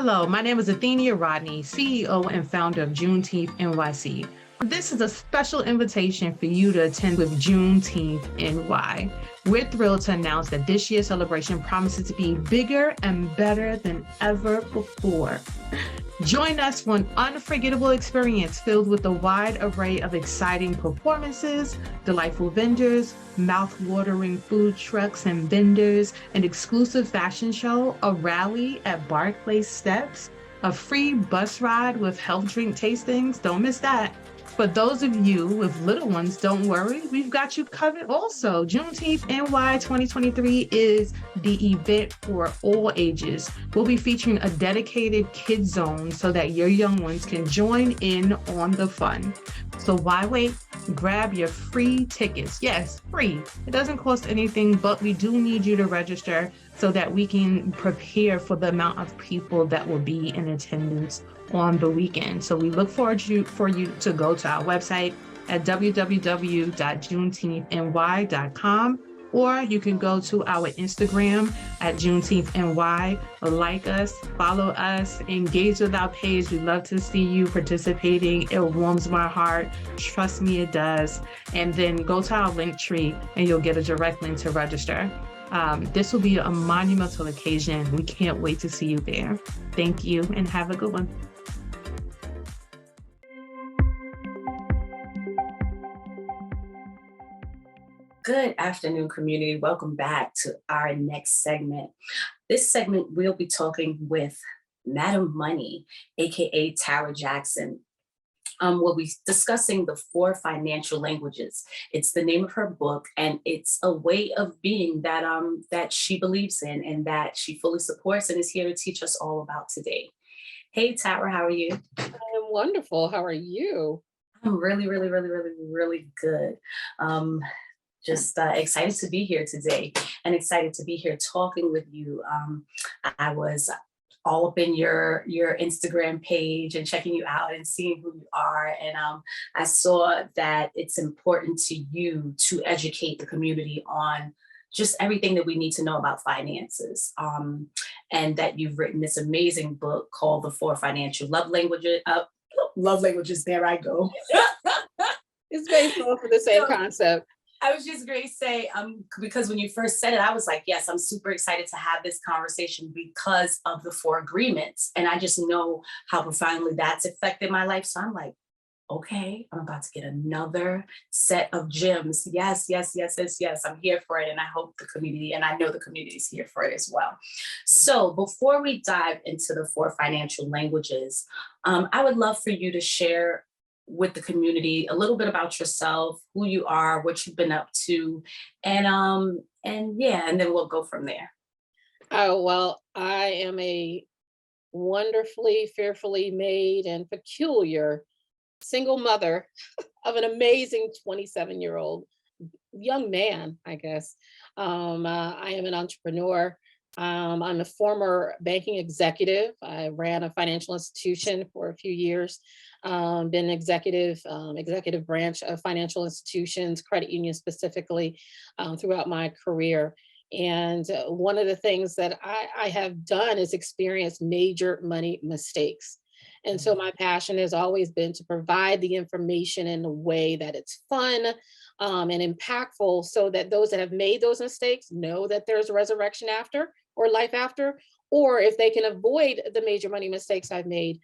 Hello, my name is Athenia Rodney, CEO and founder of Juneteenth NYC. This is a special invitation for you to attend with Juneteenth NY. We're thrilled to announce that this year's celebration promises to be bigger and better than ever before. Join us for an unforgettable experience filled with a wide array of exciting performances, delightful vendors, mouth-watering food trucks and vendors, an exclusive fashion show, a rally at Barclays Steps, a free bus ride with health drink tastings. Don't miss that. For those of you with little ones, don't worry, we've got you covered also. Juneteenth NY 2023 is the event for all ages. We'll be featuring a dedicated kids zone so that your young ones can join in on the fun. So why wait? Grab your free tickets. Yes, free. It doesn't cost anything, but we do need you to register so that we can prepare for the amount of people that will be in attendance on the weekend. So we look forward for you to go to our website at www.juneteenthny.com, or you can go to our Instagram at JuneteenthNY, like us, follow us, engage with our page. We love to see you participating. It warms my heart. Trust me, it does. And then go to our link tree and you'll get a direct link to register. This will be a monumental occasion. We can't wait to see you there. Thank you and have a good one. Good afternoon, community. Welcome back to our next segment. This segment, we'll be talking with Madam Money, aka Tarra Jackson. We'll be discussing the 4 financial languages. It's the name of her book, and it's a way of being that that she believes in and that she fully supports and is here to teach us all about today. Hey, Tarra, how are you? I'm wonderful. How are you? I'm really, really, really, really, really good. Just excited to be here today and excited to be here talking with you. I was all up in your Instagram page and checking you out and seeing who you are. And I saw that it's important to you to educate the community on just everything that we need to know about finances. And that you've written this amazing book called The 4 Financial Love Languages. Love Languages, there I go. It's based off of the same concept. I was just going to say, because when you first said it, I was like, yes, I'm super excited to have this conversation because of the 4 agreements. And I just know how profoundly that's affected my life. So I'm like, okay, I'm about to get another set of gems. Yes, yes, yes, yes, yes. I'm here for it. And I hope the community, and I know the community is here for it as well. So before we dive into the 4 financial languages, I would love for you to share with the community a little bit about yourself, who you are, what you've been up to, and yeah, and then we'll go from there. Oh, well, I am a wonderfully, fearfully made and peculiar single mother of an amazing 27-year-old young man, I guess. I am an entrepreneur. I'm a former banking executive. I ran a financial institution for a few years, been executive branch of financial institutions, credit unions specifically, throughout my career. And one of the things that I have done is experience major money mistakes. And so my passion has always been to provide the information in a way that it's fun and impactful so that those that have made those mistakes know that there's a resurrection after or life after, or if they can avoid the major money mistakes I've made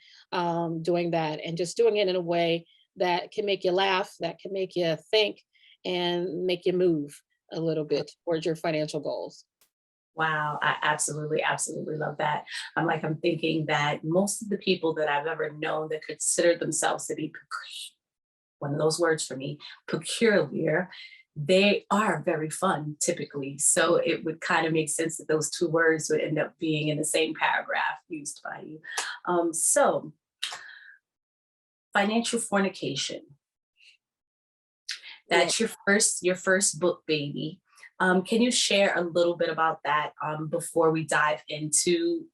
doing that and just doing it in a way that can make you laugh, that can make you think and make you move a little bit towards your financial goals. Wow, I absolutely, absolutely love that. I'm thinking that most of the people that I've ever known that consider themselves to be one of those words for me, peculiar, they are very fun typically. So it would kind of make sense that those 2 words would end up being in the same paragraph used by you. So financial fornication, that's your first book, baby. Can you share a little bit about that before we dive into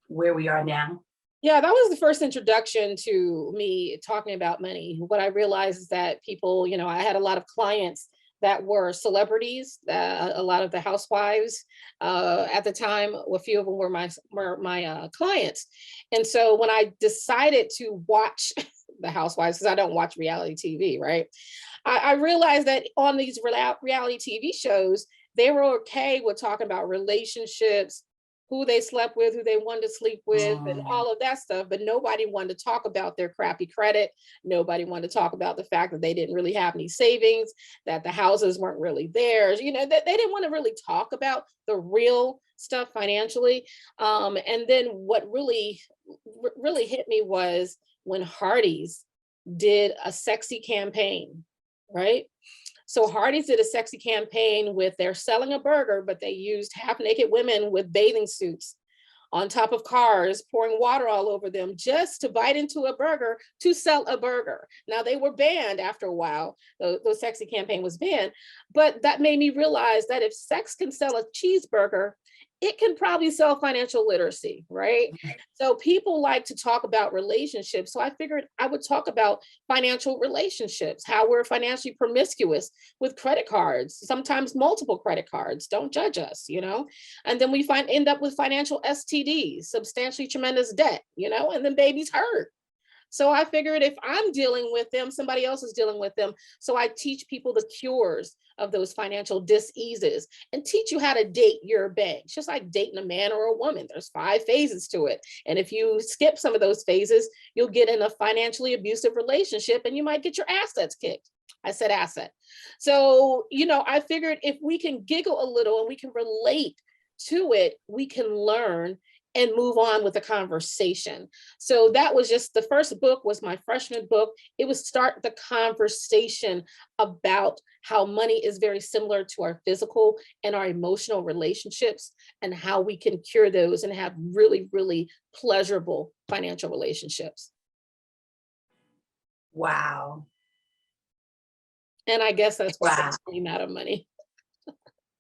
where we are now? Yeah, that was the first introduction to me talking about money. What I realized is that people, I had a lot of clients that were celebrities. A lot of the housewives at the time, a few of them were my clients. And so when I decided to watch the housewives, because I don't watch reality TV, right? I realized that on these reality TV shows, they were okay with talking about relationships, who they slept with, who they wanted to sleep with, and all of that stuff. But nobody wanted to talk about their crappy credit. Nobody wanted to talk about the fact that they didn't really have any savings, that the houses weren't really theirs. You know, that they didn't want to really talk about the real stuff financially. And then what really hit me was when Hardee's did a sexy campaign, right? So Hardee's did a sexy campaign with they're selling a burger, but they used half naked women with bathing suits on top of cars, pouring water all over them just to bite into a burger to sell a burger. Now they were banned after a while. The sexy campaign was banned, but that made me realize that if sex can sell a cheeseburger, it can probably sell financial literacy, right? So people like to talk about relationships. So I figured I would talk about financial relationships, how we're financially promiscuous with credit cards, sometimes multiple credit cards. Don't judge us, you know? And then we end up with financial STDs, substantially tremendous debt, you know, and then babies hurt. So I figured if I'm dealing with them, somebody else is dealing with them. So I teach people the cures of those financial diseases and teach you how to date your bank. It's just like dating a man or a woman. There's 5 phases to it. And if you skip some of those phases, you'll get in a financially abusive relationship and you might get your assets kicked. I said asset. So, you know, I figured if we can giggle a little and we can relate to it, we can learn and move on with the conversation. So that was just the first book was my freshman book. It was start the conversation about how money is very similar to our physical and our emotional relationships and how we can cure those and have really, really pleasurable financial relationships. Wow. And I guess that's why Wow. I'm out of money.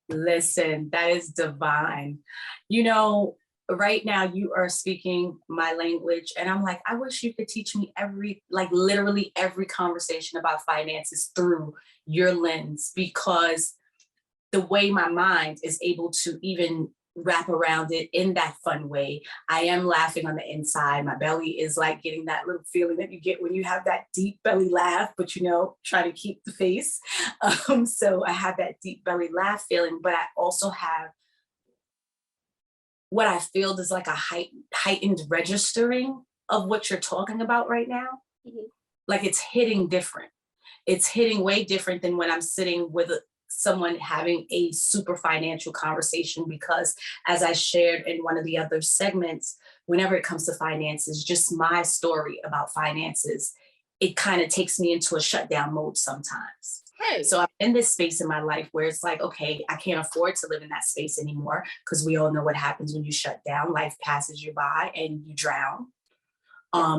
Listen, that is divine. You know, right now you are speaking my language and I'm like, I wish you could teach me literally every conversation about finances through your lens, because the way my mind is able to even wrap around it in that fun way. I am laughing on the inside. My belly is like getting that little feeling that you get when you have that deep belly laugh, but you know, try to keep the face. So I have that deep belly laugh feeling, but I also have what I feel is like a heightened registering of what you're talking about right now. Mhm. Like it's hitting different. It's hitting way different than when I'm sitting with someone having a super financial conversation, because as I shared in one of the other segments, whenever it comes to finances, just my story about finances, it kind of takes me into a shutdown mode sometimes. Right. So I'm in this space in my life where it's like, okay, I can't afford to live in that space anymore, because we all know what happens when you shut down. Life passes you by and you drown.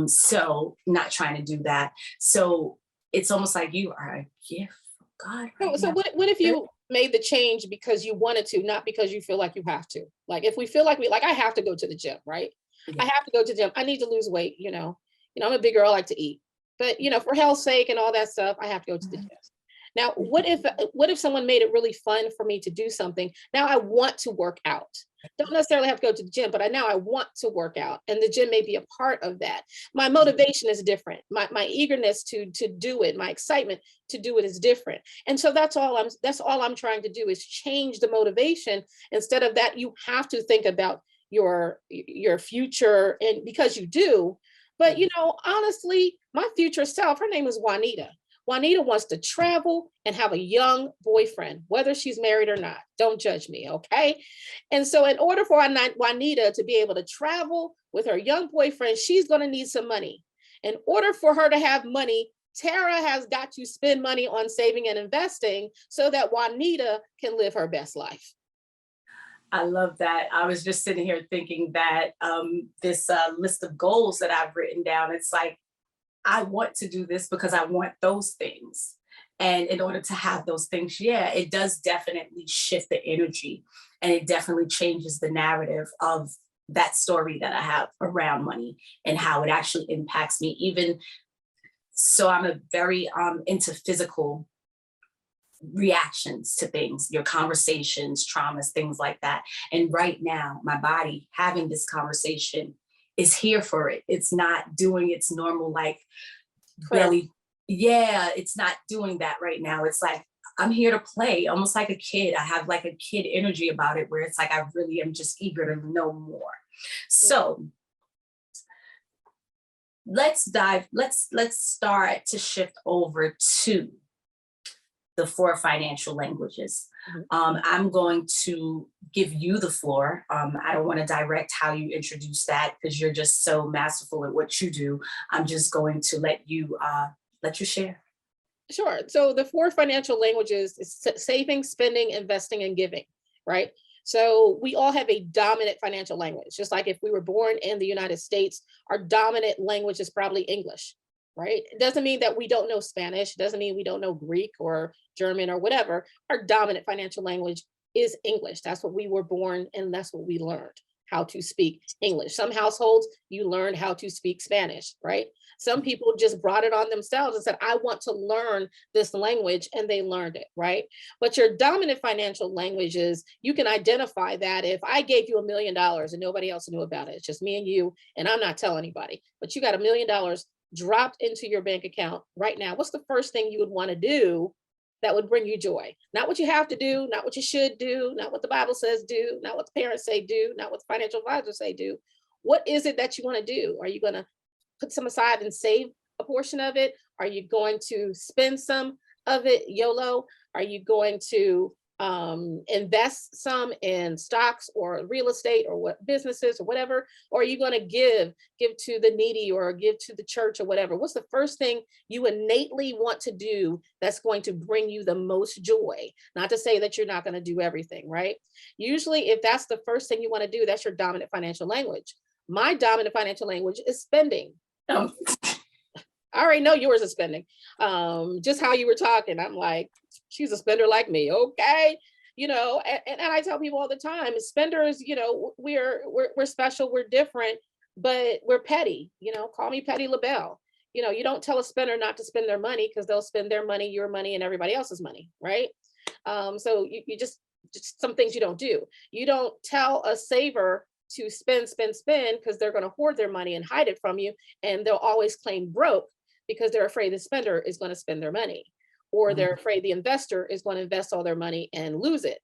So not trying to do that. So it's almost like you are a gift from God right So now. what if you made the change because you wanted to, not because you feel like you have to? Like if we feel like I have to go to the gym, right? I Yeah. have to go to the gym. I need to lose weight, you know. I'm a big girl, I like to eat. But for health's sake and all that stuff, I have to go to the gym. Now, what if someone made it really fun for me to do something? Now I want to work out. Don't necessarily have to go to the gym, but now I want to work out, and the gym may be a part of that. My motivation is different. My eagerness to do it, my excitement to do it is different. And so that's all I'm trying to do is change the motivation. Instead of that, you have to think about your future, and because you do. But honestly, my future self, her name is Juanita. Juanita wants to travel and have a young boyfriend, whether she's married or not. Don't judge me, okay? And so in order for Juanita to be able to travel with her young boyfriend, she's going to need some money. In order for her to have money, Tarra has got to spend money on saving and investing so that Juanita can live her best life. I love that. I was just sitting here thinking that this list of goals that I've written down, it's like, I want to do this because I want those things. And in order to have those things, yeah, it does definitely shift the energy, and it definitely changes the narrative of that story that I have around money and how it actually impacts me. Even so, I'm a very into physical reactions to things, your conversations, traumas, things like that. And right now, my body having this conversation is here for it. It's not doing its normal, like, Correct. belly. Yeah, it's not doing that right now. It's like, I'm here to play, almost like a kid. I have like a kid energy about it where it's like, I really am just eager to know more. So let's start to shift over to the 4 financial languages. Mhm. I'm going to give you the floor. I don't want to direct how you introduce that because you're just so masterful at what you do. I'm just going to let you share. Sure. So the 4 financial languages is saving, spending, investing, and giving, right? So we all have a dominant financial language. Just like if we were born in the United States, our dominant language is probably English, right? It doesn't mean that we don't know Spanish. It doesn't mean we don't know Greek or German or whatever. Our dominant financial language is English. That's what we were born and that's what we learned, how to speak English. Some households, you learned how to speak Spanish, right? Some people just brought it on themselves and said, I want to learn this language, and they learned it, right? But your dominant financial language is, you can identify that if I gave you $1 million and nobody else knew about it, it's just me and you, and I'm not telling anybody, but you got $1 million dropped into your bank account right now, what's the first thing you would want to do that would bring you joy? Not what you have to do, not what you should do, not what the Bible says do, not what the parents say do, not what the financial advisors say do. What is it that you want to do? Are you going to put some aside and save a portion of it? Are you going to spend some of it, YOLO? Are you going to invest some in stocks or real estate or what businesses or whatever? Or are you going to give to the needy or give to the church or whatever? What's the first thing you innately want to do that's going to bring you the most joy? Not to say that you're not going to do everything, right? Usually, if that's the first thing you want to do, that's your dominant financial language. My dominant financial language is spending. Um, I already know yours is spending. Just how you were talking, I'm like, she's a spender like me. Okay. And I tell people all the time, spenders, we're special, we're different, but we're petty, call me Petty LaBelle. You don't tell a spender not to spend their money because they'll spend their money, your money, and everybody else's money, right? So you just some things you don't do. You don't tell a saver to spend because they're going to hoard their money and hide it from you, and they'll always claim broke because they're afraid the spender is going to spend their money, or they're afraid the investor is going to invest all their money and lose it.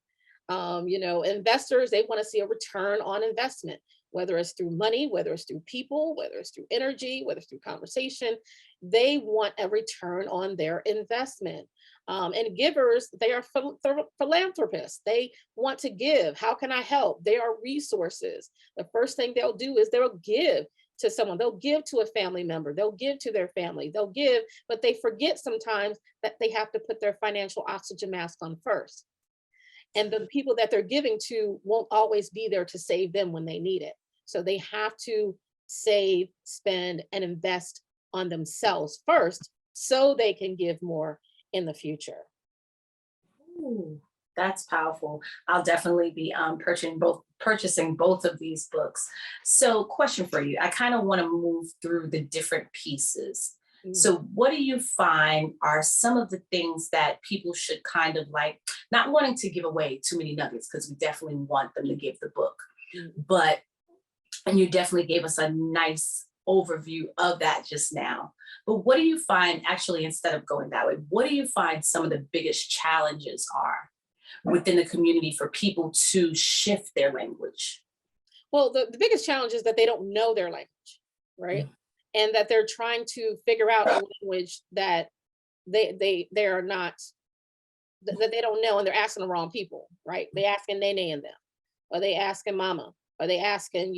Investors, they want to see a return on investment, whether it's through money, whether it's through people, whether it's through energy, whether it's through conversation. They want a return on their investment. And givers, they are philanthropists. They want to give. How can I help? They are resources. The first thing they'll do is they'll give to someone. They'll give to a family member. They'll give to their family. They'll give, but they forget sometimes that they have to put their financial oxygen mask on first. And the people that they're giving to won't always be there to save them when they need it. So they have to save, spend, and invest on themselves first so they can give more in the future. Ooh, that's powerful. I'll definitely be purchasing both of these books. So, question for you. I kind of want to move through the different pieces. So, what do you find are some of the things that people should kind of like, not wanting to give away too many nuggets, because we definitely want them to give the book, but, and you definitely gave us a nice overview of that just now. But what do you find, actually, instead of going that way, what do you find some of the biggest challenges are within the community for people to shift their language? Well, the biggest challenge is that they don't know their language, right? And that they're trying to figure out a language that they are not, that they don't know, and they're asking the wrong people, right? They asking Nene and them, or they asking Mama, or they asking,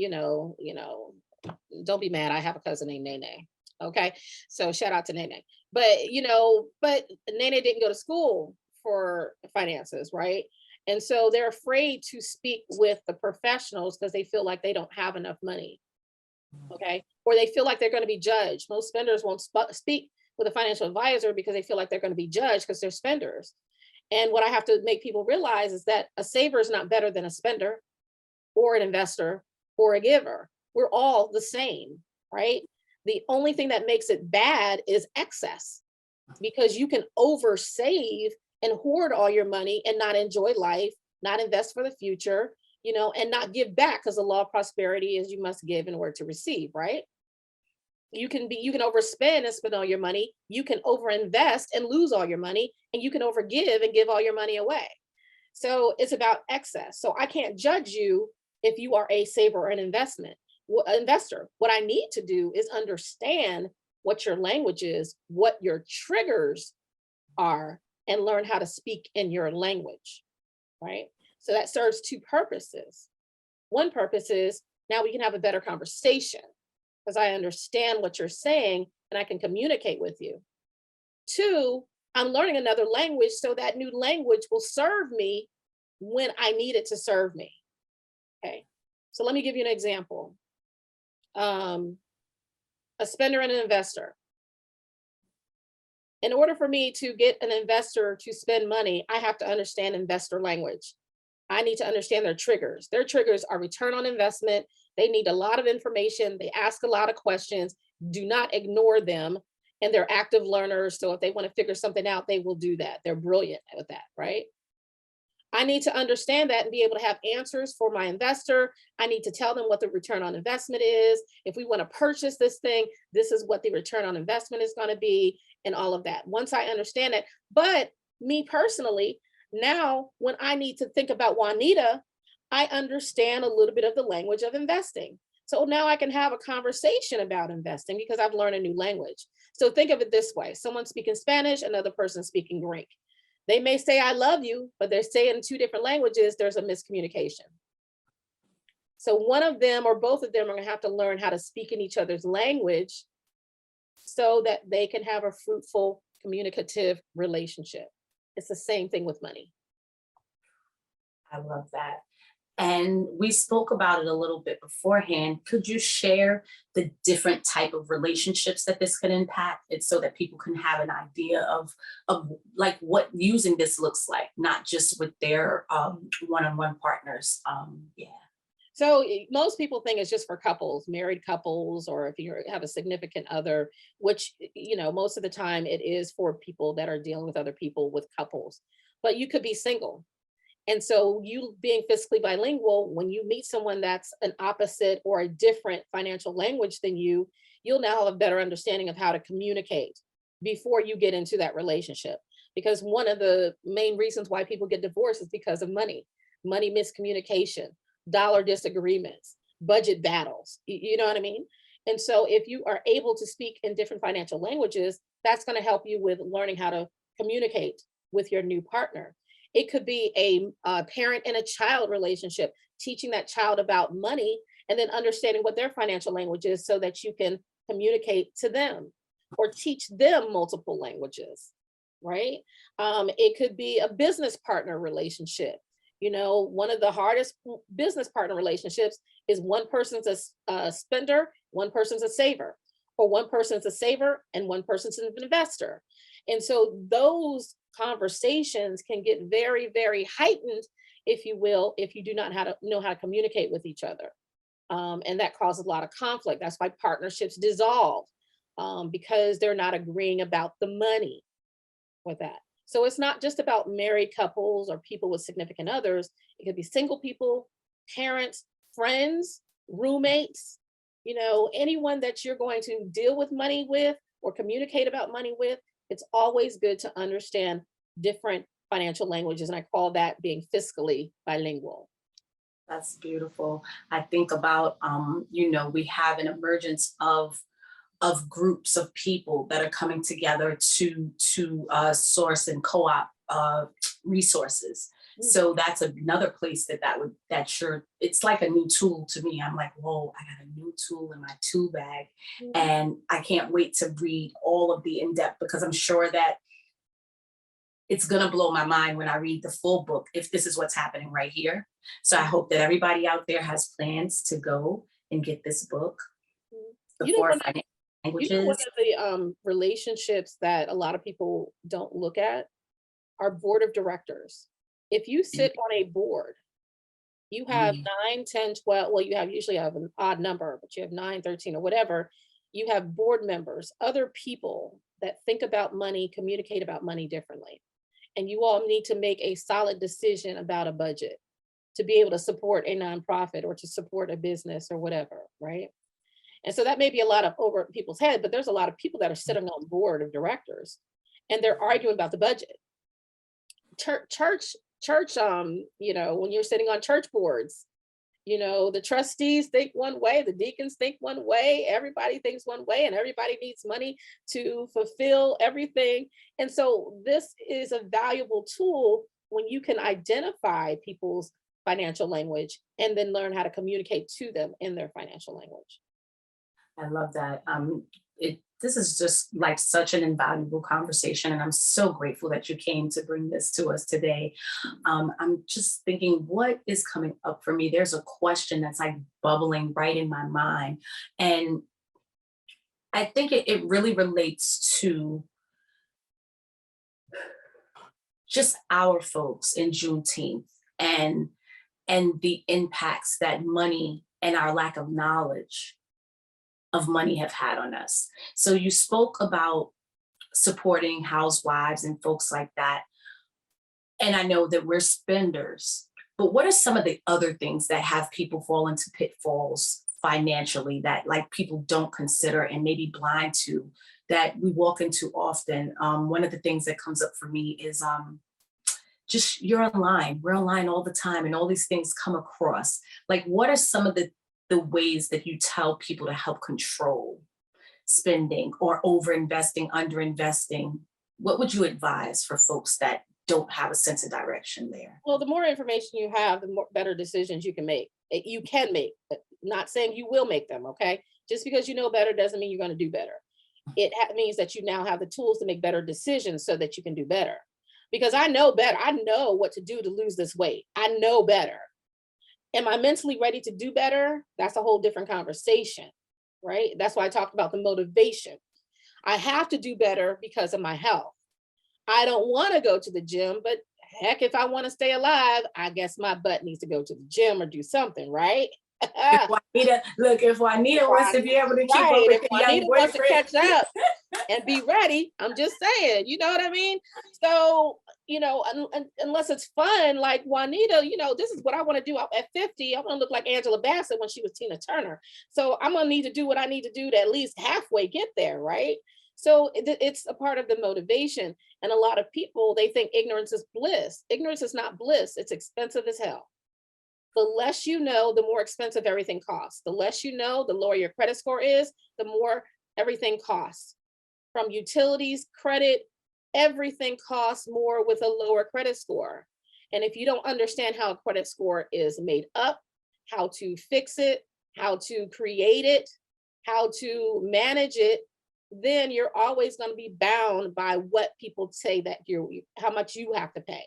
don't be mad, I have a cousin named Nene. Okay. So shout out to Nene. But Nene didn't go to school for finances, right? And so they're afraid to speak with the professionals because they feel like they don't have enough money. Okay. Or they feel like they're going to be judged. Most spenders won't speak with a financial advisor because they feel like they're going to be judged because they're spenders. And what I have to make people realize is that a saver is not better than a spender or an investor or a giver. We're all the same, right? The only thing that makes it bad is excess, because you can over save and hoard all your money and not enjoy life, not invest for the future, and not give back, because the law of prosperity is you must give in order to receive, right? You can overspend and spend all your money. You can overinvest and lose all your money, and you can overgive and give all your money away. So it's about excess. So I can't judge you if you are a saver or an investor. What I need to do is understand what your language is, what your triggers are, and learn how to speak in your language, right? So that serves two purposes. One purpose is now we can have a better conversation because I understand what you're saying and I can communicate with you. Two, I'm learning another language so that new language will serve me when I need it to serve me. Okay, so let me give you an example. A spender and an investor. In order for me to get an investor to spend money, I have to understand investor language. I need to understand their triggers. Their triggers are return on investment. They need a lot of information. They ask a lot of questions. Do not ignore them. And they're active learners. So if they want to figure something out, they will do that. They're brilliant with that, right? I need to understand that and be able to have answers for my investor. I need to tell them what the return on investment is. If we want to purchase this thing, this is what the return on investment is going to be, and all of that. Once I understand it, but me personally, now when I need to think about Juanita, I understand a little bit of the language of investing. So now I can have a conversation about investing because I've learned a new language. So think of it this way: someone speaking Spanish, another person speaking Greek. They may say, I love you, but they're saying in two different languages, there's a miscommunication. So one of them or both of them are gonna have to learn how to speak in each other's language so that they can have a fruitful, communicative relationship. It's the same thing with money. I love that. And we spoke about it a little bit beforehand. Could you share the different type of relationships that this could impact? It's so that people can have an idea of like what using this looks like, not just with their one-on-one partners. Yeah. So most people think it's just for couples, married couples, or if you have a significant other, which, most of the time it is for people that are dealing with other people, with couples, but you could be single. And so you being fiscally bilingual, when you meet someone that's an opposite or a different financial language than you, you'll now have a better understanding of how to communicate before you get into that relationship. Because one of the main reasons why people get divorced is because of money miscommunication, dollar disagreements, budget battles. You know what I mean? And so if you are able to speak in different financial languages, that's going to help you with learning how to communicate with your new partner. It could be a parent and a child relationship, teaching that child about money and then understanding what their financial language is so that you can communicate to them or teach them multiple languages, right? It could be a business partner relationship. One of the hardest business partner relationships is one person's a spender, one person's a saver, or one person's a saver and one person's an investor. And so those conversations can get very, very heightened, if you will, if you do not know how to communicate with each other. And that causes a lot of conflict. That's why partnerships dissolve, because they're not agreeing about the money with that. So it's not just about married couples or people with significant others. It could be single people, parents, friends, roommates, anyone that you're going to deal with money with or communicate about money with. It's always good to understand different financial languages. And I call that being fiscally bilingual. That's beautiful. I think about, we have an emergence of groups of people that are coming together to source and co-op resources. So that's another place it's like a new tool to me. I'm like, whoa, I got a new tool in my tool bag. And I can't wait to read all of the in-depth, because I'm sure that it's going to blow my mind when I read the full book, if this is what's happening right here. So I hope that everybody out there has plans to go and get this book. One of the relationships that a lot of people don't look at are board of directors. If you sit on a board, you have 9, 10, 12, well, usually have an odd number, but you have 9, 13 or whatever. You have board members, other people that think about money, communicate about money differently. and you all need to make a solid decision about a budget to be able to support a nonprofit or to support a business or whatever, right? And so that may be a lot of over people's head, but there's a lot of people that are sitting on board of directors and they're arguing about the budget. Church, when you're sitting on church boards, the trustees think one way, the deacons think one way, everybody thinks one way, and everybody needs money to fulfill everything. And so this is a valuable tool when you can identify people's financial language and then learn how to communicate to them in their financial language. I love that. This is just like such an invaluable conversation, and I'm so grateful that you came to bring this to us today. I'm just thinking, what is coming up for me? There's a question that's like bubbling right in my mind, and I think it really relates to just our folks in Juneteenth and the impacts that money and our lack of knowledge of money have had on us. So you spoke about supporting housewives and folks like that. And I know that we're spenders, but what are some of the other things that have people fall into pitfalls financially that like people don't consider and maybe blind to that we walk into often? One of the things that comes up for me is just you're online. We're online all the time and all these things come across. Like, what are some of the ways that you tell people to help control spending or over-investing, under-investing? What would you advise for folks that don't have a sense of direction there? Well, the more information you have, the more better decisions you can make. You can make, not saying you will make them, okay? Just because you know better doesn't mean you're going to do better. It means that you now have the tools to make better decisions so that you can do better. Because I know better. I know what to do to lose this weight. I know better. Am I mentally ready to do better? That's a whole different conversation, right? That's why I talked about the motivation. I have to do better because of my health. I don't want to go to the gym, but heck, if I want to stay alive, I guess my butt needs to go to the gym or do something, right? If Juanita wants to be able to keep up with if the young Juanita wants to boyfriend, catch up and be ready, I'm just saying, you know what I mean? So, unless it's fun, like Juanita, this is what I want to do at 50. I want to look like Angela Bassett when she was Tina Turner. So I'm going to need to do what I need to do to at least halfway get there, right? So it's a part of the motivation. And a lot of people, they think ignorance is bliss. Ignorance is not bliss. It's expensive as hell. The less you know, the more expensive everything costs. The less you know, the lower your credit score is, the more everything costs. From utilities, credit, everything costs more with a lower credit score. And if you don't understand how a credit score is made up, how to fix it, how to create it, how to manage it, then you're always going to be bound by what people say that how much you have to pay,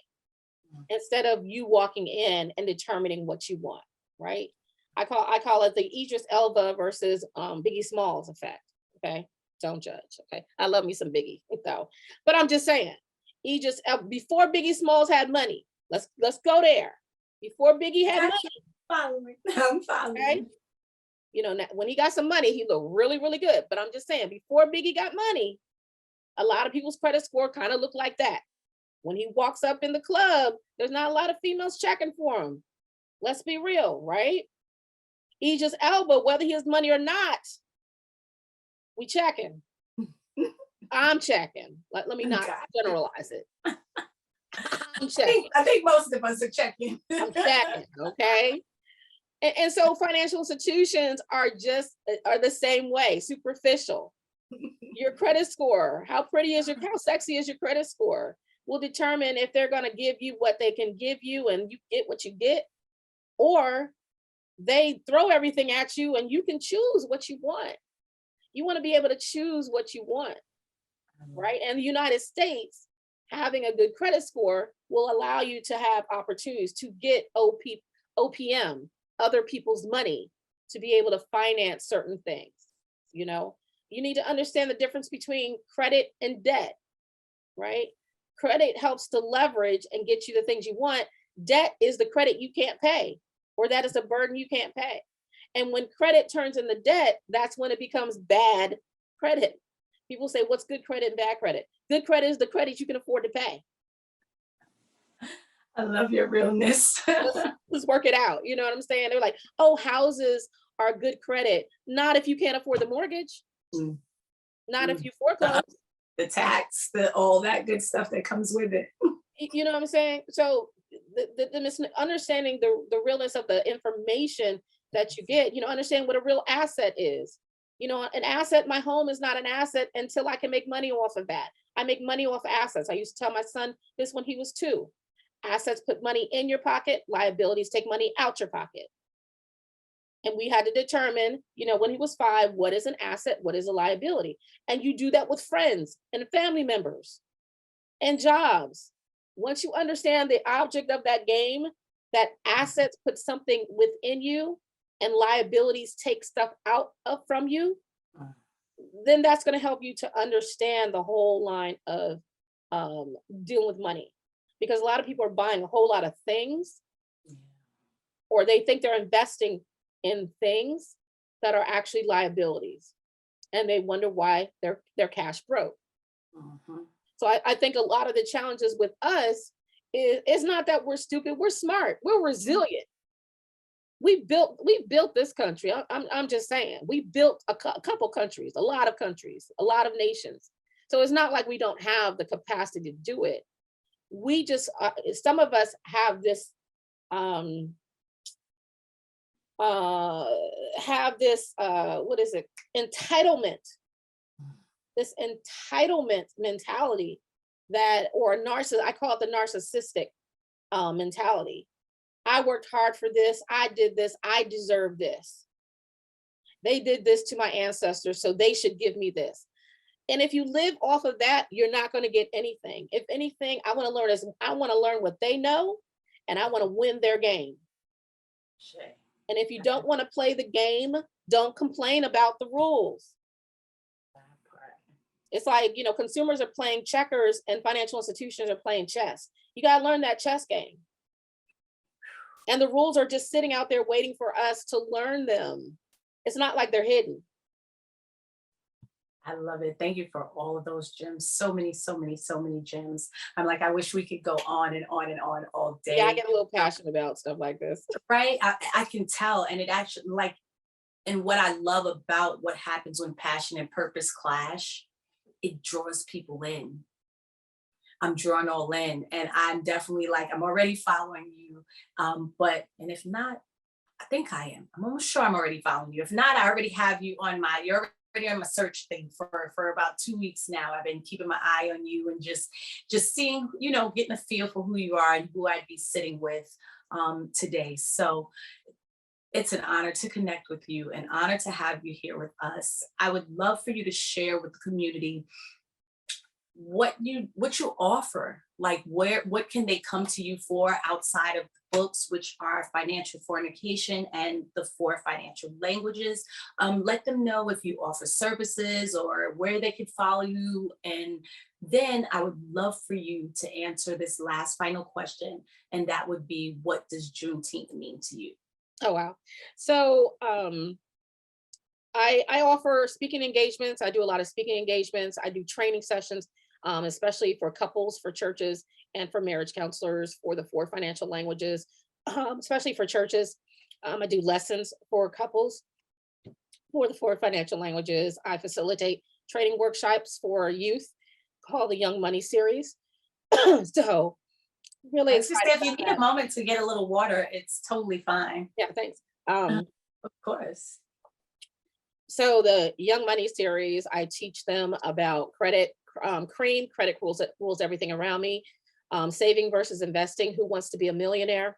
instead of you walking in and determining what you want, right? I call it the Idris Elba versus Biggie Smalls effect. Okay, don't judge. Okay, I love me some Biggie though, but I'm just saying, before Biggie Smalls had money, let's go there. Before Biggie had money, I'm following. Okay? When he got some money, he looked really, really good. But I'm just saying, before Biggie got money, a lot of people's credit score kind of looked like that. When he walks up in the club, there's not a lot of females checking for him. Let's be real, right? Idris Elba, whether he has money or not, we checking. I'm checking. Let me not generalize it. I'm checking. I think most of us are checking. I'm checking, okay? And so financial institutions are the same way, superficial. Your credit score, how sexy is your credit score, will determine if they're going to give you what they can give you and you get what you get, or they throw everything at you and you can choose what you want. You want to be able to choose what you want, right? And the United States, having a good credit score will allow you to have opportunities to get OPM, other people's money, to be able to finance certain things. You need to understand the difference between credit and debt, right? Credit helps to leverage and get you the things you want. Debt is the credit you can't pay, or that is a burden you can't pay. And when credit turns into debt, that's when it becomes bad credit. People say, what's good credit and bad credit? Good credit is the credit you can afford to pay. I love your realness. Let's work it out. You know what I'm saying? They're like, oh, houses are good credit. Not if you can't afford the mortgage. Mm, Not if mm. you foreclose. The tax, all that good stuff that comes with it. You know what I'm saying? So understanding the realness of the information that you get, understand what a real asset is. An asset, my home is not an asset until I can make money off of that. I make money off assets. I used to tell my son this when he was 2. Assets put money in your pocket, liabilities take money out your pocket. And we had to determine, when he was 5, what is an asset, what is a liability. And you do that with friends and family members and jobs. Once you understand the object of that game, that assets put something within you and liabilities take stuff out of from you, then that's going to help you to understand the whole line of dealing with money. Because a lot of people are buying a whole lot of things, or they think they're investing in things that are actually liabilities, and they wonder why they're cash broke. So I think a lot of the challenges with us is not that we're stupid, we're smart, we're resilient. We built this country. I'm just saying, we built a couple countries, a lot of countries, a lot of nations. So it's not like we don't have the capacity to do it. We just some of us have this what is it, entitlement, this entitlement mentality, that, or I call it the narcissistic mentality. I worked hard for this, I did this, I deserve this. They did this to my ancestors, so they should give me this. And if you live off of that, you're not going to get anything. If anything, I want to learn what they know, and I want to win their game. And if you don't want to play the game, don't complain about the rules. It's like, consumers are playing checkers and financial institutions are playing chess. You got to learn that chess game. And the rules are just sitting out there waiting for us to learn them. It's not like they're hidden. I love it. Thank you for all of those gems. So many, so many, so many gems. I'm like, I wish we could go on and on and on all day. Yeah, I get a little passionate about stuff like this. Right? I can tell. And it actually, and what I love about what happens when passion and purpose clash, it draws people in. I'm drawn all in, and I'm definitely I'm already following you. And if not, I think I am. I'm almost sure I'm already following you. If not, I already have you you're already on my search thing for about 2 weeks now. I've been keeping my eye on you and just seeing, getting a feel for who you are and who I'd be sitting with today. So it's an honor to connect with you, an honor to have you here with us. I would love for you to share with the community what you offer, what can they come to you for outside of the books, which are Financial Fornication and the 4 Financial Languages. Let them know if you offer services or where they could follow you. And then I would love for you to answer this last final question, and that would be, what does Juneteenth mean to you? Oh, wow. So I offer speaking engagements. I do a lot of speaking engagements. I do training sessions, especially for couples, for churches, and for marriage counselors for the 4 financial languages, especially for churches. I do lessons for couples for the 4 financial languages. I facilitate training workshops for youth called the Young Money series. So really Just if you need a moment to get a little water, it's totally fine. Yeah, thanks. Of course. So the Young Money series, I teach them about credit, CREAM, credit rules everything around me, saving versus investing, who wants to be a millionaire,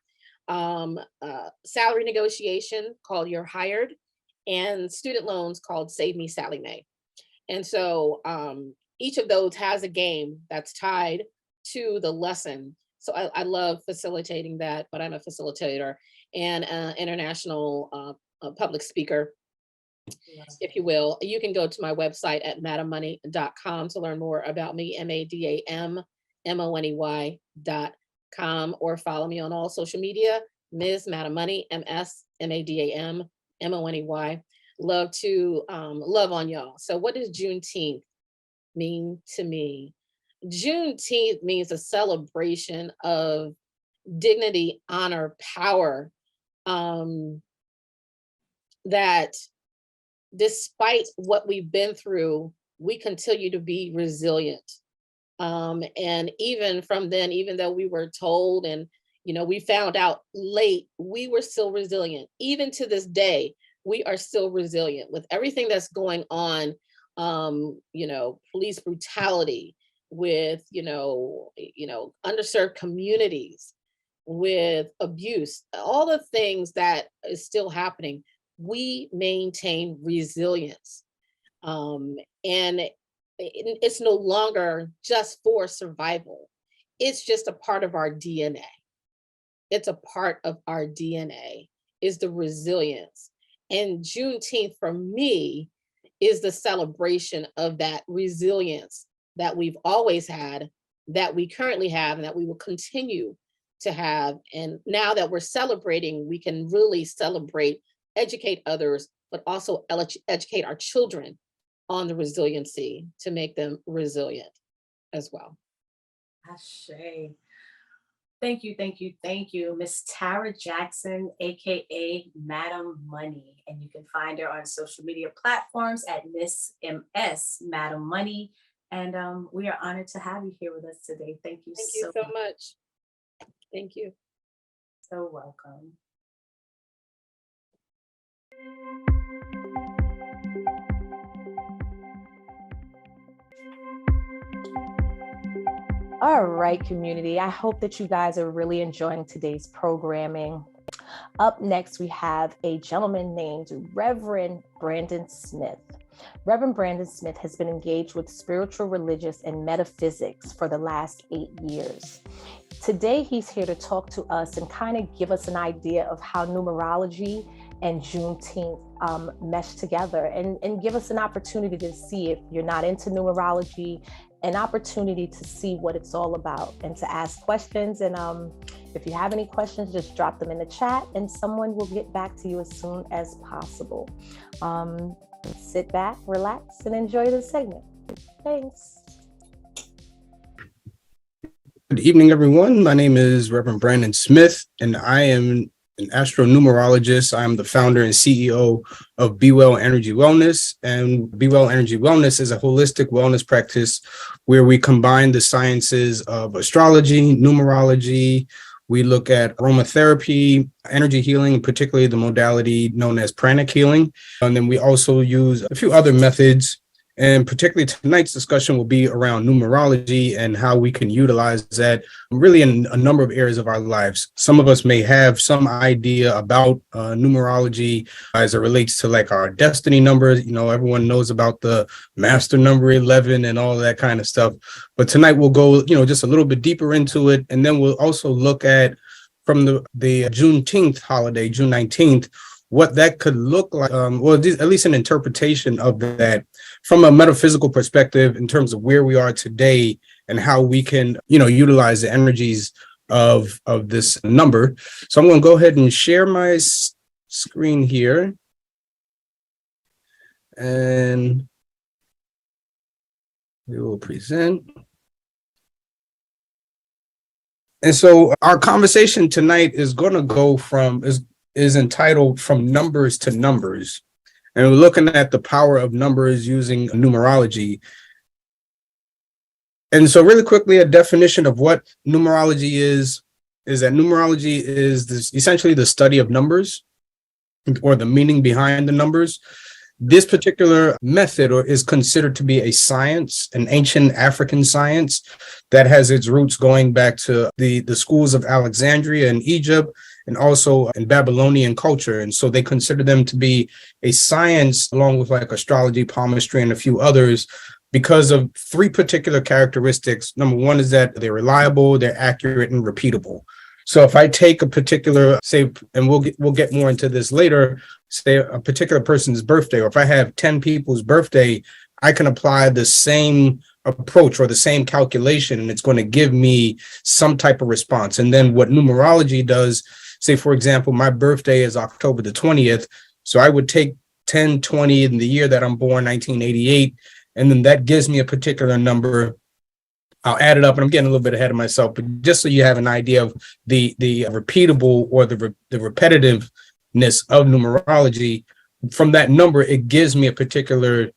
salary negotiation called You're Hired, and student loans called Save Me Sally Mae. And so each of those has a game that's tied to the lesson. So I love facilitating that, but I'm a facilitator and an international public speaker, if you will. You can go to my website at madammoney.com to learn more about me, MADAMMONEY.com, or follow me on all social media, Ms. Madam Money, MSMADAMMONEY. Love to love on y'all. So what does Juneteenth mean to me? Juneteenth means a celebration of dignity, honor, power, that despite what we've been through, we continue to be resilient. And even from then, even though we were told and, we found out late, we were still resilient. Even to this day, we are still resilient with everything that's going on, police brutality, with, underserved communities, with abuse, all the things that is still happening. We maintain resilience. And it's no longer just for survival. It's just a part of our DNA. It's a part of our DNA is the resilience. And Juneteenth for me is the celebration of that resilience that we've always had, that we currently have, and that we will continue to have. And now that we're celebrating, we can really celebrate, educate others, but also educate our children on the resiliency to make them resilient as well. Ashe. Thank you, thank you, thank you, Miss Tarra Jackson, aka Madam Money, and you can find her on social media platforms at Miss MS Madam Money. And we are honored to have you here with us today. Thank you so much. Thank you. So welcome. All right, community. I hope that you guys are really enjoying today's programming. Up next, we have a gentleman named Reverend Brandon Smith. Reverend Brandon Smith has been engaged with spiritual, religious, and metaphysics for the last 8 years. Today, he's here to talk to us and kind of give us an idea of how numerology and Juneteenth mesh together, and give us an opportunity to see, if you're not into numerology, an opportunity to see what it's all about and to ask questions. And if you have any questions, just drop them in the chat and someone will get back to you as soon as possible. Sit back, relax, and enjoy the segment. Thanks. Good evening, everyone. My name is Reverend Brandon Smith, and I am an astronumerologist. I'm the founder and CEO of Be Well Energy Wellness. And Be Well Energy Wellness is a holistic wellness practice where we combine the sciences of astrology, numerology. We look at aromatherapy, energy healing, particularly the modality known as pranic healing. And then we also use a few other methods. And particularly tonight's discussion will be around numerology and how we can utilize that really in a number of areas of our lives. Some of us may have some idea about numerology as it relates to like our destiny numbers. Everyone knows about the master number 11 and all that kind of stuff. But tonight we'll go, just a little bit deeper into it. And then we'll also look at from the Juneteenth holiday, June 19th, what that could look like, or at least an interpretation of that from a metaphysical perspective in terms of where we are today and how we can, utilize the energies of this number. So I'm going to go ahead and share my screen here. And we will present. And so our conversation tonight is going to go is entitled From Numbers to Numbers. And we're looking at the power of numbers using numerology. And so really quickly, a definition of what numerology is that numerology is essentially the study of numbers or the meaning behind the numbers. This particular method is considered to be a science, an ancient African science that has its roots going back to the schools of Alexandria and Egypt, and also in Babylonian culture. And so they consider them to be a science along with like astrology, palmistry, and a few others because of three particular characteristics. Number one is that they're reliable, they're accurate, and repeatable. So if I take a particular, say, and we'll get more into this later, say a particular person's birthday, or if I have 10 people's birthday, I can apply the same approach or the same calculation, and it's going to give me some type of response. And then what numerology does, say, for example, my birthday is October the 20th. So I would take 10, 20 in the year that I'm born, 1988, and then that gives me a particular number I'll add it up, and I'm getting a little bit ahead of myself, but just so you have an idea of the repeatable or the repetitiveness of numerology, from that number, it gives me a particular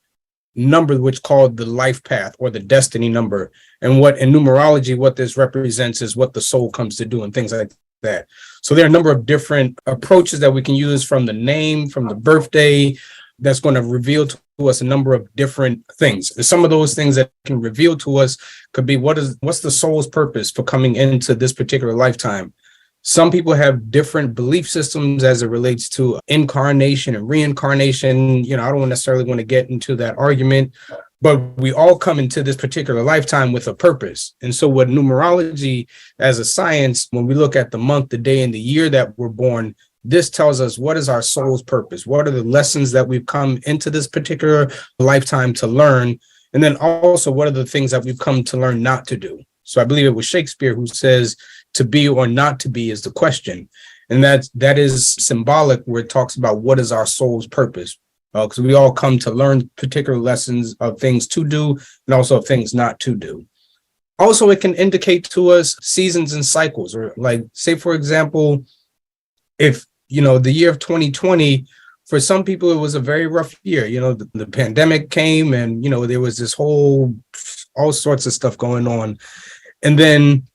number which called the life path or the destiny number. And what in numerology, what this represents is what the soul comes to do and things like that. So there are a number of different approaches that we can use, from the name, from the birthday, that's going to reveal to us a number of different things. And some of those things that can reveal to us could be what's the soul's purpose for coming into this particular lifetime. Some people have different belief systems as it relates to incarnation and reincarnation. I don't necessarily want to get into that argument, but we all come into this particular lifetime with a purpose. And so what numerology as a science, when we look at the month, the day, and the year that we're born, this tells us what is our soul's purpose? What are the lessons that we've come into this particular lifetime to learn? And then also, what are the things that we've come to learn not to do? So I believe it was Shakespeare who says, to be or not to be is the question. And that is symbolic, where it talks about what is our soul's purpose. Because we all come to learn particular lessons of things to do and also of things not to do. Also, it can indicate to us seasons and cycles, or like, say, for example, if, the year of 2020, for some people, it was a very rough year. The pandemic came, and, there was this all sorts of stuff going on. And then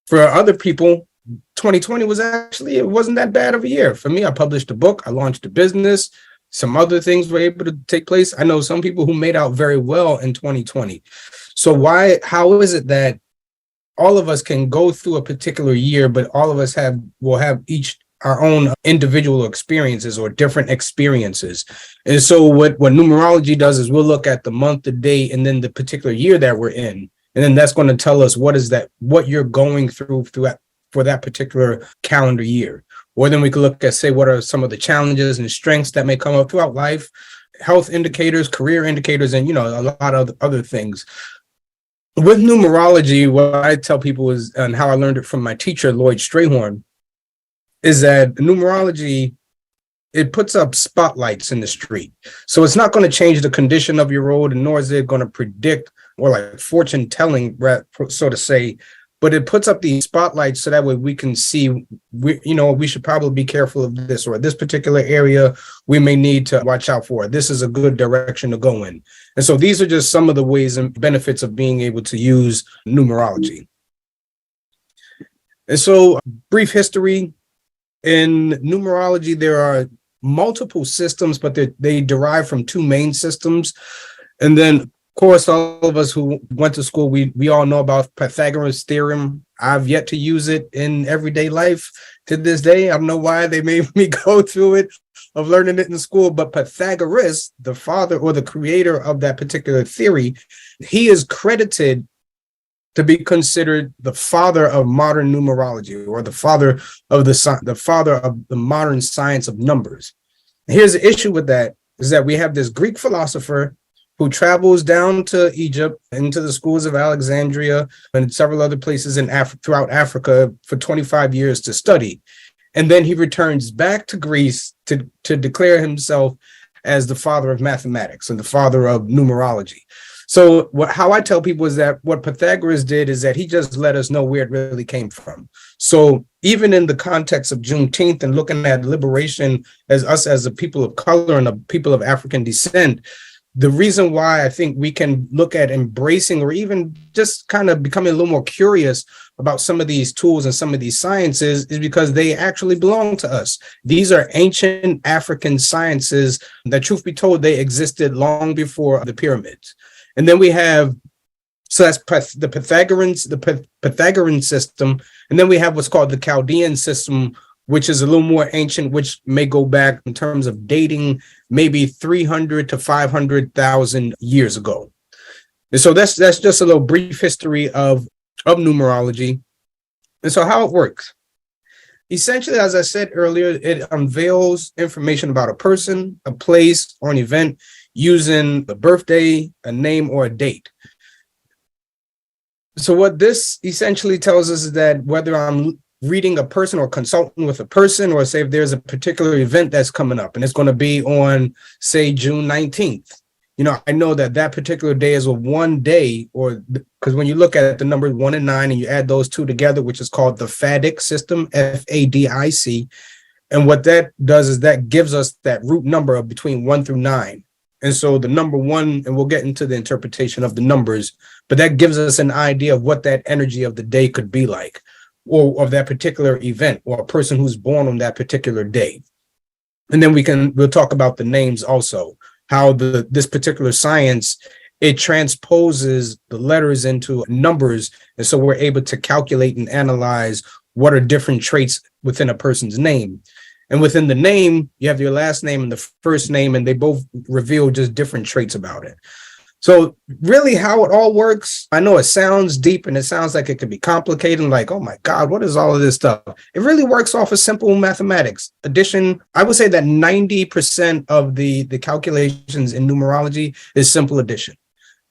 for other people, 2020 it wasn't that bad of a year. For me, I published a book, I launched a business, some other things were able to take place. I know some people who made out very well in 2020. So how is it that all of us can go through a particular year, but all of us will have each our own individual experiences or different experiences? And so what numerology does is we'll look at the month, the day, and then the particular year that we're in. And then that's going to tell us what you're going through for that particular calendar year. Or then we could look at, say, what are some of the challenges and strengths that may come up throughout life, health indicators, career indicators, and, a lot of other things. With numerology, what I tell people is, and how I learned it from my teacher, Lloyd Strayhorn, is that numerology, it puts up spotlights in the street. So it's not going to change the condition of your road, and nor is it going to predict, or like fortune telling, so to say, but it puts up these spotlights so that way we can see, we should probably be careful of this, or this particular area we may need to watch out for. This is a good direction to go in. And so these are just some of the ways and benefits of being able to use numerology. And so, brief history. In numerology, there are multiple systems, but they derive from two main systems. And then, of course, all of us who went to school, we all know about Pythagoras' theorem. I've yet to use it in everyday life to this day. I don't know why they made me go through it, of learning it in school. But Pythagoras, the father or the creator of that particular theory, he is credited to be considered the father of modern numerology, or the father of the modern science of numbers. Here's the issue with that, is that we have this Greek philosopher who travels down to Egypt, into the schools of Alexandria and several other places throughout Africa for 25 years to study. And then he returns back to Greece to declare himself as the father of mathematics and the father of numerology. So how I tell people is that what Pythagoras did is that he just let us know where it really came from. So even in the context of Juneteenth and looking at liberation as us as a people of color and a people of African descent, the reason why I think we can look at embracing, or even just kind of becoming a little more curious about some of these tools and some of these sciences, is because they actually belong to us. These are ancient African sciences that, truth be told, they existed long before the pyramids. And then we have, so that's the Pythagorean system. And then we have what's called the Chaldean system, which is a little more ancient, which may go back in terms of dating, maybe 300 to 500,000 years ago. And so that's just a little brief history of numerology. And so how it works. Essentially, as I said earlier, it unveils information about a person, a place, or an event using the birthday, a name, or a date. So what this essentially tells us is that whether I'm reading a person or consulting with a person, or say if there's a particular event that's coming up and it's going to be on, say, June 19th, I know that that particular day is a one day, or because when you look at the numbers 1 and 9 and you add those two together, which is called the FADIC system, FADIC. And what that does is that gives us that root number of between 1 through 9. And so the number 1, and we'll get into the interpretation of the numbers, but that gives us an idea of what that energy of the day could be like, or of that particular event, or a person who's born on that particular day. And then we'll talk about the names also, how this particular science, it transposes the letters into numbers. And so we're able to calculate and analyze what are different traits within a person's name. And within the name, you have your last name and the first name, and they both reveal just different traits about it. So really how it all works, I know it sounds deep and it sounds like it could be complicated, like, oh my God, what is all of this stuff? It really works off of simple mathematics. Addition, I would say that 90% of the calculations in numerology is simple addition.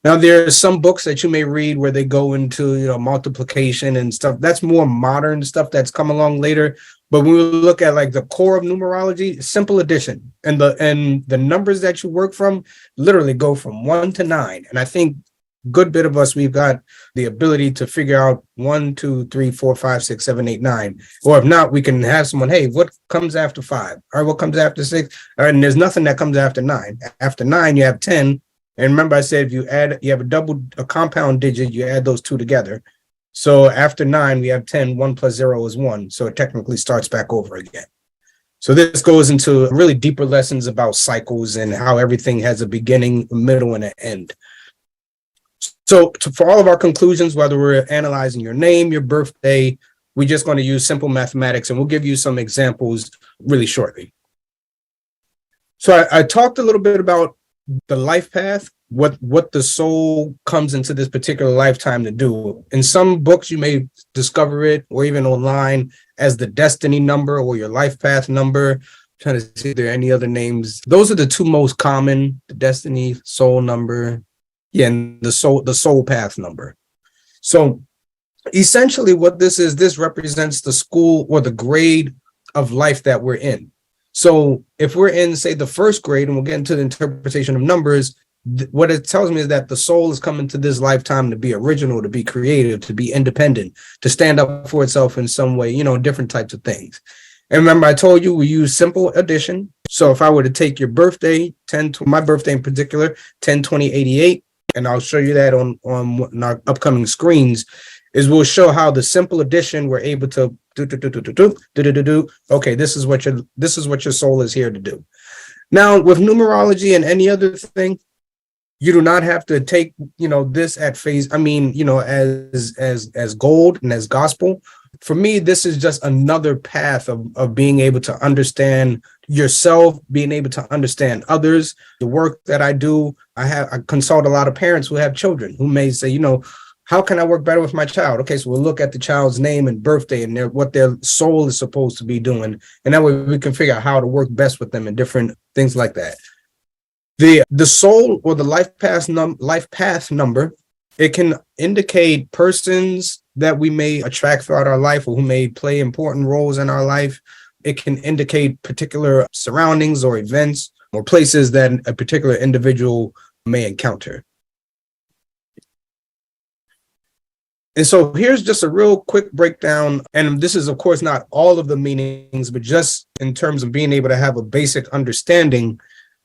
Now, there are some books that you may read where they go into, multiplication and stuff. That's more modern stuff that's come along later. But when we look at like the core of numerology, simple addition, and the numbers that you work from literally go from 1 to 9. And I think a good bit of us, we've got the ability to figure out 1, 2, 3, 4, 5, 6, 7, 8, 9. Or if not, we can have someone, hey, what comes after 5? All right, what comes after 6? All right, and there's nothing that comes after 9. After 9, you have 10. And remember, I said, if you have a compound digit, you add those two together. So after 9, we have 10, 1 plus 0 is 1. So it technically starts back over again. So this goes into really deeper lessons about cycles and how everything has a beginning, a middle, and an end. So for all of our conclusions, whether we're analyzing your name, your birthday, we're just going to use simple mathematics, and we'll give you some examples really shortly. So I talked a little bit about the life path, what the soul comes into this particular lifetime to do. In some books, you may discover it, or even online, as the destiny number or your life path number. I'm trying to see if there are any other names. Those are the two most common: the destiny soul number, and the soul path number. So essentially what this represents the school or the grade of life that we're in. So if we're in, say, the first grade, and we'll get into the interpretation of numbers, what it tells me is that the soul is coming to this lifetime to be original, to be creative, to be independent, to stand up for itself in some way, different types of things. And remember, I told you we use simple addition. So if I were to take your birthday, my birthday in particular, 10/20/88, and I'll show you that on our upcoming screens, is we'll show how the simple addition we're able to do. Okay, this is what your soul is here to do. Now, with numerology and any other thing, you do not have to take this at face. I mean, as gold and as gospel. For me, this is just another path of being able to understand yourself, being able to understand others. The work that I do, I consult a lot of parents who have children who may say, how can I work better with my child? Okay, so we'll look at the child's name and birthday and what their soul is supposed to be doing. And that way we can figure out how to work best with them and different things like that. The soul or the life path number, it can indicate persons that we may attract throughout our life or who may play important roles in our life. It can indicate particular surroundings or events or places that a particular individual may encounter. And so here's just a real quick breakdown. And this is, of course, not all of the meanings, but just in terms of being able to have a basic understanding,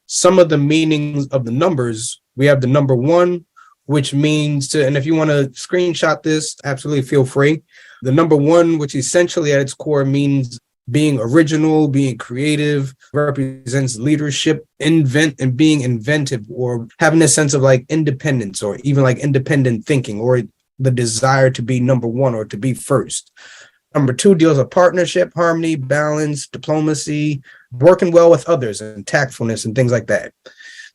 some of the meanings of the numbers. We have the number 1, which means and if you want to screenshot this, absolutely feel free. The number 1, which essentially at its core means being original, being creative, represents leadership, being inventive, or having a sense of like independence, or even like independent thinking, or the desire to be number 1 or to be first. Number 2 deals with partnership, harmony, balance, diplomacy, working well with others, and tactfulness and things like that.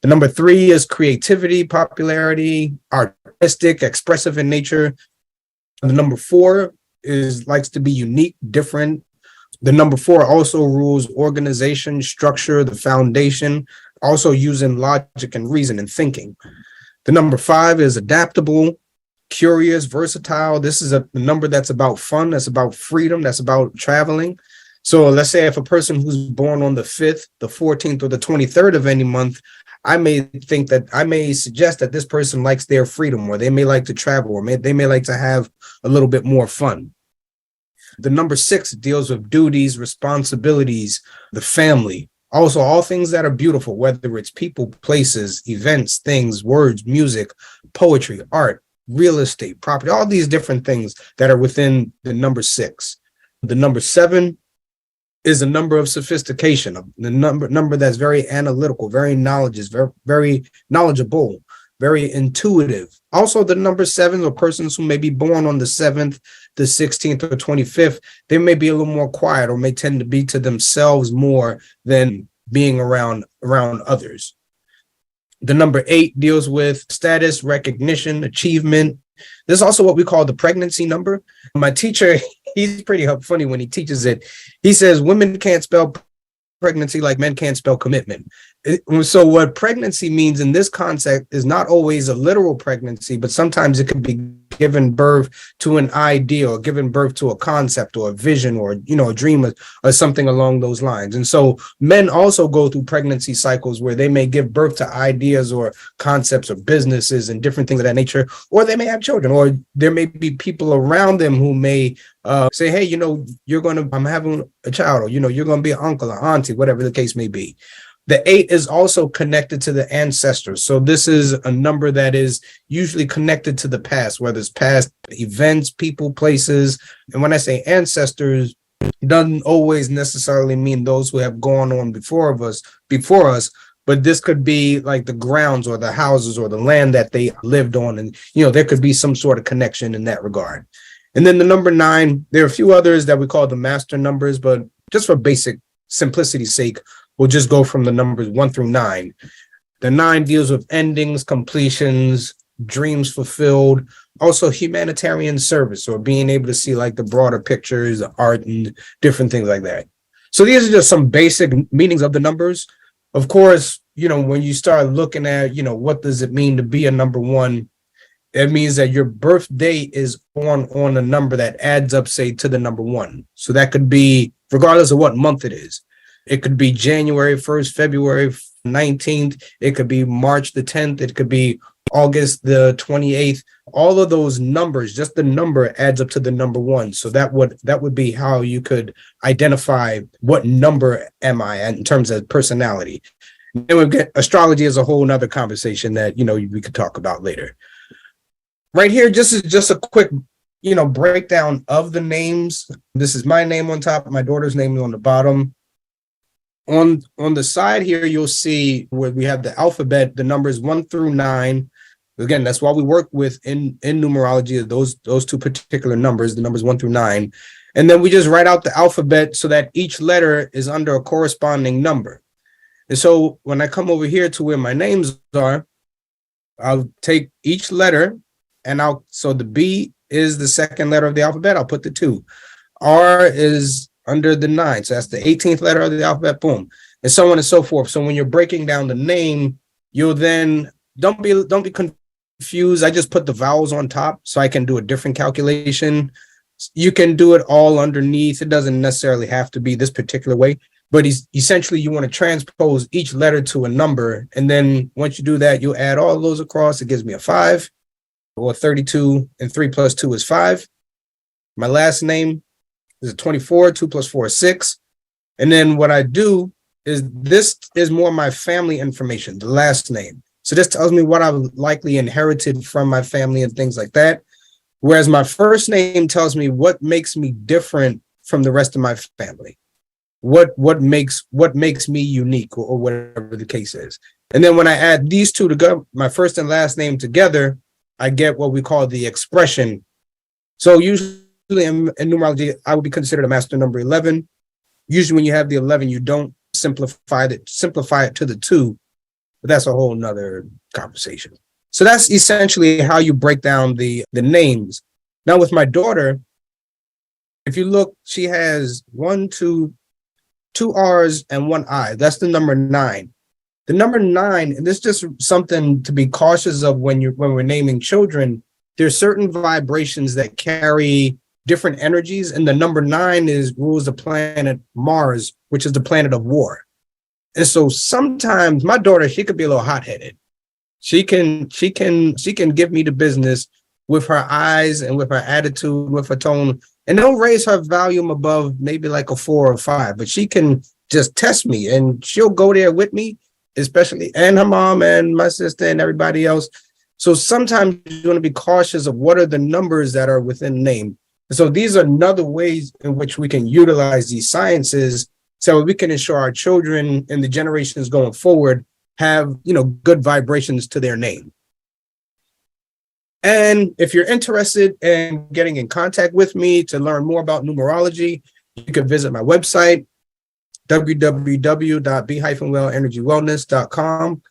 The number 3 is creativity, popularity, artistic, expressive in nature. And the number 4 likes to be unique, different. The number 4 also rules organization, structure, the foundation, also using logic and reason and thinking. The number 5 is adaptable, curious, versatile. This is a number that's about fun, that's about freedom, that's about traveling. So let's say if a person who's born on the 5th, the 14th, or the 23rd of any month, I may suggest that this person likes their freedom, or they may like to travel, or they may like to have a little bit more fun. The number 6 deals with duties, responsibilities, the family. Also, all things that are beautiful, whether it's people, places, events, things, words, music, poetry, art, real estate, property, all these different things that are within the number 6. The number 7 is a number of sophistication, the number that's very analytical, very very knowledgeable, very intuitive. Also, the number 7 are persons who may be born on the 7th, the 16th, or 25th. They may be a little more quiet, or may tend to be to themselves more than being around others. The number 8 deals with status, recognition, achievement. This is also what we call the pregnancy number. My teacher, he's pretty funny when he teaches it. He says women can't spell pregnancy like men can't spell commitment. So what pregnancy means in this concept is not always a literal pregnancy, but sometimes it could be given birth to an idea, or given birth to a concept, or a vision, or a dream, or something along those lines. And so men also go through pregnancy cycles where they may give birth to ideas or concepts or businesses and different things of that nature, or they may have children, or there may be people around them who may say, hey, I'm having a child, or you're going to be an uncle or auntie, whatever the case may be. The 8 is also connected to the ancestors. So this is a number that is usually connected to the past, whether it's past events, people, places. And when I say ancestors, doesn't always necessarily mean those who have gone on before us, but this could be like the grounds or the houses or the land that they lived on. And, there could be some sort of connection in that regard. And then the number 9, there are a few others that we call the master numbers, but just for basic simplicity's sake, we'll just go from the numbers 1 through 9. The 9 deals with endings, completions, dreams fulfilled, also humanitarian service, or being able to see like the broader pictures, the art, and different things like that. So these are just some basic meanings of the numbers. Of course, when you start looking at, what does it mean to be a number 1? It means that your birth date is on a number that adds up, say, to the number 1. So that could be regardless of what month it is. It could be January 1st, February 19th. It could be March the 10th. It could be August the 28th. All of those numbers, just the number adds up to the number 1. So that would be how you could identify what number am I in terms of personality. And we get astrology as a whole nother conversation that, we could talk about later. Right here, just a quick, breakdown of the names. This is my name on top, my daughter's name is on the bottom. On the side here, you'll see where we have the alphabet, the numbers 1 through 9. Again, that's why we work with in numerology, those 2 particular numbers, the numbers 1 through 9. And then we just write out the alphabet so that each letter is under a corresponding number. And so when I come over here to where my names are, I'll take each letter so the B is the second letter of the alphabet. I'll put the 2. R is under the 9. So that's the 18th letter of the alphabet, boom, and so on and so forth. So when you're breaking down the name, you'll then don't be confused. I just put the vowels on top so I can do a different calculation. You can do it all underneath. It doesn't necessarily have to be this particular way, but essentially you want to transpose each letter to a number. And then once you do that, you'll add all of those across. It gives me a 5 or 32, and 3 plus 2 is 5. My last name is 24, 2 plus 4 is 6. And then what I do is this is more my family information, the last name. So this tells me what I've likely inherited from my family and things like that. Whereas my first name tells me what makes me different from the rest of my family. What makes me unique, or whatever the case is. And then when I add these 2 together, my first and last name together, I get what we call the expression. So usually in numerology, I would be considered a master number 11. Usually when you have the 11, you don't simplify it to the 2, but that's a whole nother conversation. So that's essentially how you break down the names. Now with my daughter, if you look, she has 2 R's and 1 I. That's the number 9. The number 9, and this is just something to be cautious of when we're naming children. There's certain vibrations that carry different energies. And the number 9 rules the planet Mars, which is the planet of war. And so sometimes my daughter, she could be a little hot-headed. She can give me the business with her eyes and with her attitude, with her tone, and they'll raise her volume above maybe like a 4 or 5, but she can just test me and she'll go there with me, especially, and her mom and my sister and everybody else. So sometimes you want to be cautious of what are the numbers that are within the name. So these are another ways in which we can utilize these sciences so we can ensure our children and the generations going forward have, good vibrations to their name. And if you're interested in getting in contact with me to learn more about numerology, you can visit my website, www.b-wellenergywellness.com.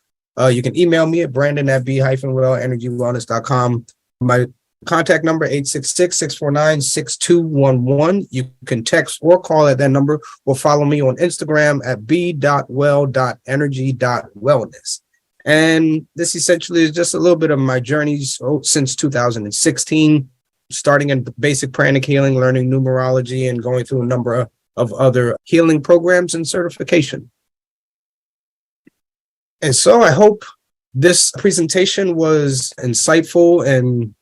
You can email me at brandon@b-wellenergywellness.com. My contact number, 866-649-6211. You can text or call at that number or follow me on Instagram at b.well.energy.wellness. And this essentially is just a little bit of my journey since 2016, starting in basic pranic healing, learning numerology, and going through a number of other healing programs and certification. And so I hope this presentation was insightful and,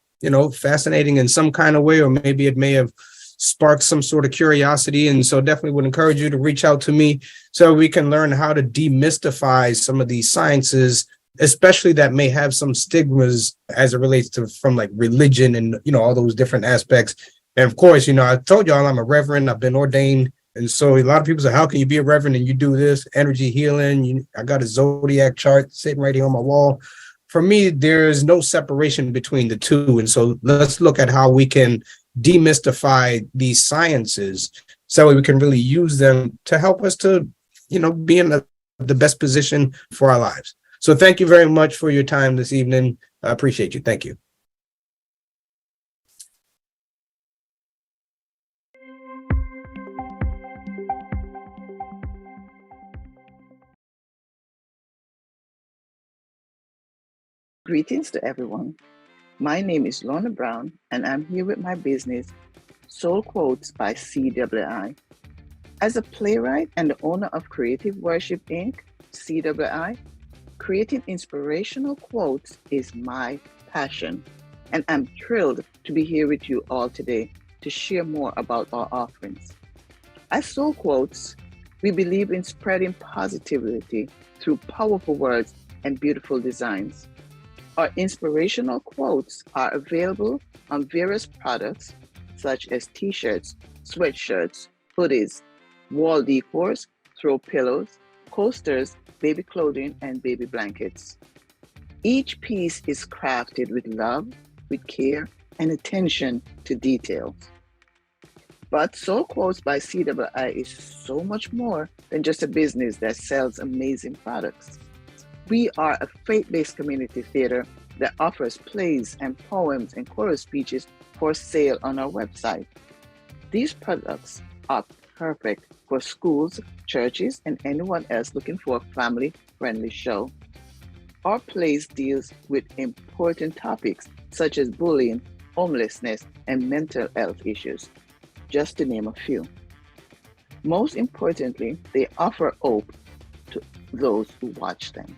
fascinating in some kind of way, or maybe it may have sparked some sort of curiosity. And so definitely would encourage you to reach out to me so we can learn how to demystify some of these sciences, especially that may have some stigmas as it relates to from like religion and, all those different aspects. And of course, I told y'all I'm a reverend, I've been ordained. And so a lot of people say, how can you be a reverend and you do this energy healing? I got a zodiac chart sitting right here on my wall. For me, there is no separation between the two. And so let's look at how we can demystify these sciences so we can really use them to help us to, be in the best position for our lives. So thank you very much for your time this evening. I appreciate you. Thank you. Greetings to everyone. My name is Lorna Brown, and I'm here with my business, Soul Quotes by CWI. As a playwright and the owner of Creative Worship Inc., CWI, creating inspirational quotes is my passion, and I'm thrilled to be here with you all today to share more about our offerings. At Soul Quotes, we believe in spreading positivity through powerful words and beautiful designs. Our inspirational quotes are available on various products such as t-shirts, sweatshirts, hoodies, wall decors, throw pillows, coasters, baby clothing, and baby blankets. Each piece is crafted with love, with care, and attention to details. But Soul Quotes by CWI is so much more than just a business that sells amazing products. We are a faith-based community theater that offers plays and poems and chorus speeches for sale on our website. These products are perfect for schools, churches, and anyone else looking for a family-friendly show. Our plays deals with important topics such as bullying, homelessness, and mental health issues, just to name a few. Most importantly, they offer hope to those who watch them.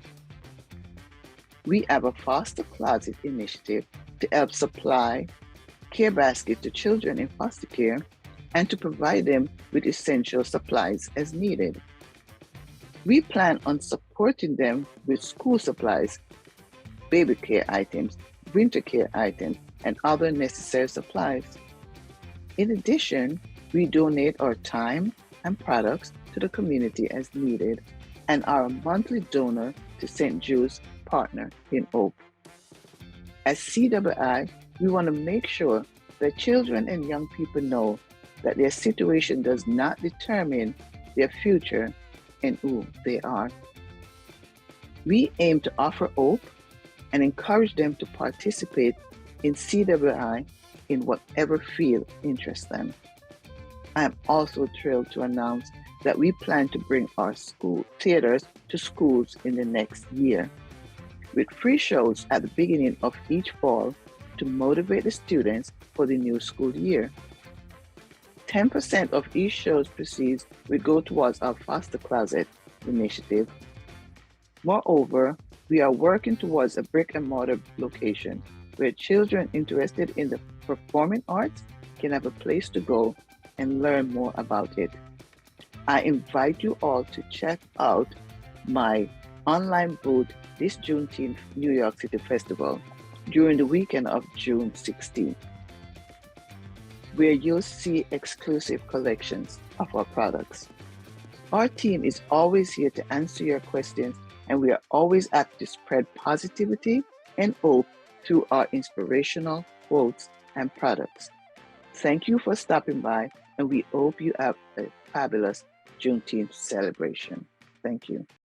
We have a foster closet initiative to help supply care baskets to children in foster care and to provide them with essential supplies as needed. We plan on supporting them with school supplies, baby care items, winter care items, and other necessary supplies. In addition, we donate our time and products to the community as needed and are a monthly donor to St. Jude's Partner in Hope. As CWI, we want to make sure that children and young people know that their situation does not determine their future and who they are. We aim to offer hope and encourage them to participate in CWI in whatever field interests them. I am also thrilled to announce that we plan to bring our school theaters to schools in the next year, with free shows at the beginning of each fall to motivate the students for the new school year. 10% of each show's proceeds will go towards our Foster Closet initiative. Moreover, we are working towards a brick and mortar location where children interested in the performing arts can have a place to go and learn more about it. I invite you all to check out my online booth this Juneteenth New York City Festival during the weekend of June 16th, where you'll see exclusive collections of our products. Our team is always here to answer your questions, and we are always apt to spread positivity and hope through our inspirational quotes and products. Thank you for stopping by, and we hope you have a fabulous Juneteenth celebration. Thank you.